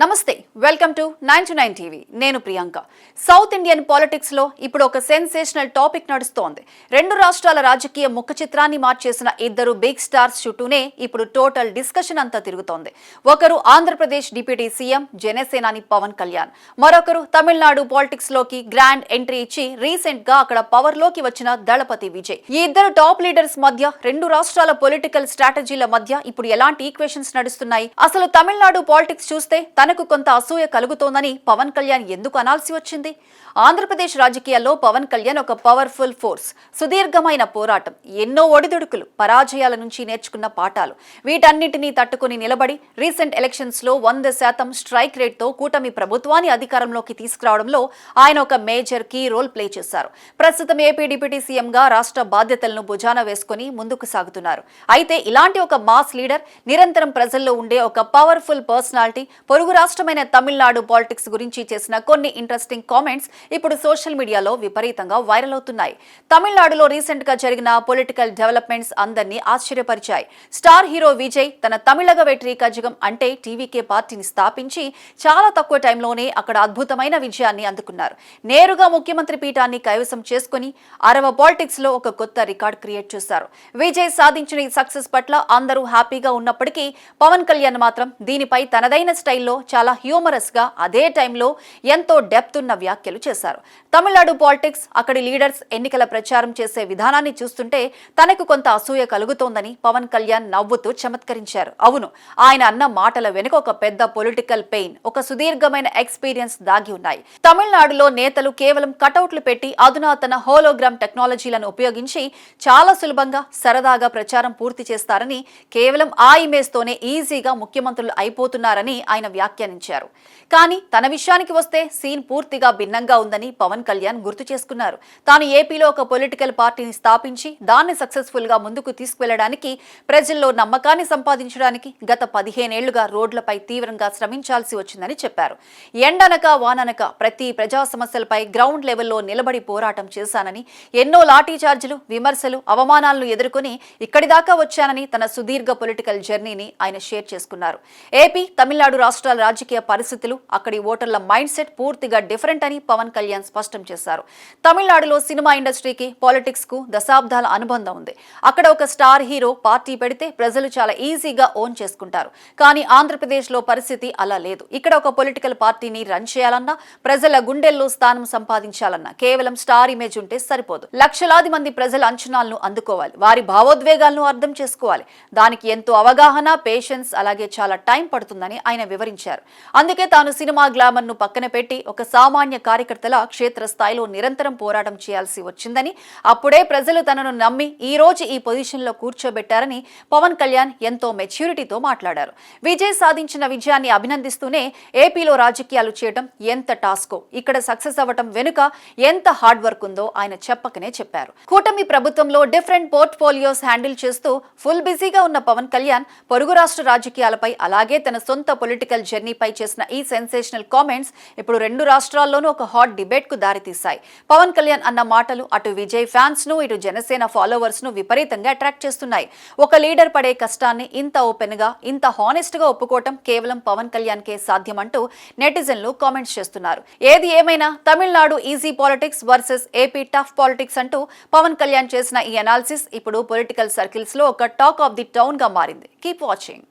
నమస్తే welcome to 9 TV నేను Priyanka south Indian politics లో ఇప్పుడు ఒక సెన్సేషనల్ టాపిక్ నడుస్తోంది రెండు రాష్ట్రాల రాజకీయ ముఖ చిత్రాన్ని మార్చేసిన ఇద్దరు బిగ్ స్టార్స్ చుట్టూనే ఇప్పుడు టోటల్ డిస్కషన్ అంతా తిరుగుతోంది ఒకరు ఆంధ్రప్రదేశ్ డిప్యూటీ సీఎం జనసేనాని పవన్ కళ్యాణ్ మరొకరు తమిళనాడు పాలిటిక్స్ లోకి గ్రాండ్ ఎంట్రీ ఇచ్చి రీసెంట్ గా అక్కడ పవర్ లోకి వచ్చిన దళపతి విజయ్ ఈ ఇద్దరు టాప్ లీడర్స్ మధ్య రెండు రాష్ట్రాల పొలిటికల్ స్ట్రాటజీల మధ్య ఇప్పుడు ఎలాంటి ఈక్వేషన్స్ నడుస్తున్నాయి అసలు తమిళనాడు పాలిటిక్స్ చూస్తే తనకు కొంత అసూయ కలుగుతోందని పవన్ కళ్యాణ్ ఎందుకు అనాల్సి వచ్చింది ఆంధ్రప్రదేశ్ రాజకీయాల్లో పవన్ కళ్యాణ్ ఒక పవర్ఫుల్ ఫోర్స్ సుదీర్ఘమైన పోరాటం ఎన్నో ఒడిదుడుకులు పరాజయాల నుంచి నేర్చుకున్న పాఠాలు వీటన్నిటినీ తట్టుకుని నిలబడి రీసెంట్ ఎలక్షన్స్ లో 100% స్ట్రైక్ రేట్ తో కూటమి ప్రభుత్వాన్ని అధికారంలోకి తీసుకురావడంలో ఆయన ఒక మేజర్ కీ రోల్ ప్లే చేశారు ప్రస్తుతం ఏపీ డిప్యూటీ సీఎం గా రాష్ట్ర బాధ్యతలను భుజాన వేసుకుని ముందుకు సాగుతున్నారు అయితే ఇలాంటి ఒక మాస్ లీడర్ నిరంతరం ప్రజల్లో ఉండే ఒక పవర్ఫుల్ పర్సనాలిటీ పొరుగు రాష్ట్రమైన తమిళనాడు పాలిటిక్స్ గురించి చేసిన కొన్ని ఇంట్రెస్టింగ్ కామెంట్స్ ఇప్పుడు సోషల్ మీడియాలో విపరీతంగా వైరల్ అవుతున్నాయి తమిళనాడులో రీసెంట్ గా జరిగిన పొలిటికల్ డెవలప్మెంట్స్ అందరినీ ఆశ్చర్యపరిచాయి స్టార్ హీరో విజయ్ తన తమిళగ వెట్రి కజగం అంటే టీవీకే పార్టీని స్థాపించి చాలా తక్కువ టైంలోనే అక్కడ అద్భుతమైన విజయాన్ని అందుకున్నారు నేరుగా ముఖ్యమంత్రి పీఠాన్ని కైవసం చేసుకుని అరవ పాలిటిక్స్ లో ఒక కొత్త రికార్డ్ క్రియేట్ చేశారు విజయ్ సాధించిన ఈ సక్సెస్ పట్ల అందరూ హ్యాపీగా ఉన్నప్పటికీ పవన్ కళ్యాణ్ మాత్రం దీనిపై తనదైన స్టైల్లో చాలా హ్యూమరస్ గా అదే టైంలో ఎంతో డెప్త్ ఉన్న వ్యాఖ్యలు చేశారు తమిళనాడు పాలిటిక్స్ అక్కడి లీడర్స్ ఎన్నికల ప్రచారం చేసే విధానాన్ని చూస్తుంటే తనకు కొంత అసూయ కలుగుతోందని పవన్ కళ్యాణ్ నవ్వుతూ చమత్కరించారు అవును ఆయన అన్న మాటల వెనుక ఒక పెద్ద పొలిటికల్ పెయిన్ ఒక సుదీర్ఘమైన ఎక్స్పీరియన్స్ దాగి ఉన్నాయి తమిళనాడులో నేతలు కేవలం కటౌట్లు పెట్టి అధునాతన హోలోగ్రామ్ టెక్నాలజీలను ఉపయోగించి చాలా సులభంగా సరదాగా ప్రచారం పూర్తి చేస్తారని కేవలం ఆ ఇమేజ్ తోనే ఈజీగా ముఖ్యమంత్రులు అయిపోతున్నారని ఆయన వ్యాఖ్యానించారు కానీ తన విషయానికి వస్తే సీన్ పూర్తిగా భిన్నంగా ఉందని పవన్ కళ్యాణ్ గుర్తు చేసుకున్నారు తాను ఏపీలో ఒక పొలిటికల్ పార్టీని స్థాపించి దాన్ని సక్సెస్ఫుల్ గా ముందుకు తీసుకువెళ్లడానికి ప్రజల్లో నమ్మకాన్ని సంపాదించడానికి గత 15 ఏళ్లుగా రోడ్లపై తీవ్రంగా శ్రమించాల్సి వచ్చిందని చెప్పారు ఎండనక వాననక ప్రతి ప్రజా సమస్యలపై గ్రౌండ్ లెవెల్లో నిలబడి పోరాటం చేశానని ఎన్నో లాఠీ చార్జీలు విమర్శలు అవమానాలను ఎదుర్కొని ఇక్కడి దాకా వచ్చానని తన సుదీర్ఘ పొలిటికల్ జర్నీని ఆయన షేర్ చేసుకున్నారు ఏపీ తమిళనాడు రాష్ట్రాల రాజకీయ పరిస్థితులు అక్కడి ఓటర్ల మైండ్ సెట్ పూర్తిగా డిఫరెంట్ అని పవన్ కళ్యాణ్ స్పష్టం చేశారు తమిళనాడులో సినిమా ఇండస్ట్రీకి పాలిటిక్స్ కు దశాబ్దాల అనుబంధం ఉంది అక్కడ ఒక స్టార్ హీరో పార్టీ పెడితే ప్రజలు చాలా ఈజీగా ఓన్ చేసుకుంటారు కానీ ఆంధ్రప్రదేశ్ లో పరిస్థితి అలా లేదు ఇక్కడ ఒక పొలిటికల్ పార్టీని రన్ చేయాలన్నా ప్రజల గుండెల్లో స్థానం సంపాదించాలన్నా కేవలం స్టార్ ఇమేజ్ ఉంటే సరిపోదు లక్షలాది మంది ప్రజల అంచనాలను అందుకోవాలి వారి భావోద్వేగాలను అర్థం చేసుకోవాలి దానికి ఎంతో అవగాహన పేషెన్స్ అలాగే చాలా టైం పడుతుందని ఆయన వివరించారు అందుకే తాను సినిమా గ్లామర్ ను పక్కన పెట్టి ఒక సామాన్య కార్యకర్తల క్షేత్రస్థాయిలో నిరంతరం పోరాటం చేయాల్సి వచ్చిందని అప్పుడే ప్రజలు తనను నమ్మి ఈ రోజు ఈ పొజిషన్ లో కూర్చోబెట్టారని పవన్ కళ్యాణ్ ఎంతో మెచ్యూరిటీతో మాట్లాడారు విజయ్ సాధించిన విజయాన్ని అభినందిస్తూనే ఏపీలో రాజకీయాలు చేయడం ఎంత టాస్కో ఇక్కడ సక్సెస్ అవ్వటం వెనుక ఎంత హార్డ్ వర్క్ ఉందో ఆయన చెప్పకనే చెప్పారు కూటమి ప్రభుత్వంలో డిఫరెంట్ పోర్ట్ఫోలియోస్ హ్యాండిల్ చేస్తూ ఫుల్ బిజీగా ఉన్న పవన్ కళ్యాణ్ పొరుగు రాష్ట్ర రాజకీయాలపై అలాగే తన సొంత పొలిటికల్ జర్నీపై చేసిన ఈ సెన్సేషనల్ కామెంట్స్ ఇప్పుడు రెండు రాష్ట్రాల్లోనూ ఒక హాట్ డిబేట్ కు దారితీశాయి పవన్ కళ్యాణ్ అన్న మాటలు అటు విజయ్ ఫ్యాన్స్ ను ఇటు జనసేన ఫాలోవర్స్ ను విపరీతంగా అట్రాక్ట్ చేస్తున్నాయి ఒక లీడర్ పడే కష్టాన్ని ఇంత ఓపెన్ గా ఇంత హానెస్ట్ గా ఒప్పుకోవటం కేవలం పవన్ కళ్యాణ్ కే సాధ్యమంటూ నెటిజన్లు కామెంట్స్ చేస్తున్నారు ఏది ఏమైనా Tamil Nadu easy politics versus AP tough politics అంటూ పవన్ కళ్యాణ్ చేసిన ఈ అనాలిసిస్ ఇప్పుడు పొలిటికల్ సర్కిల్స్ లో ఒక టాక్ ఆఫ్ ది టౌన్ గా మారింది కీప్ వాచింగ్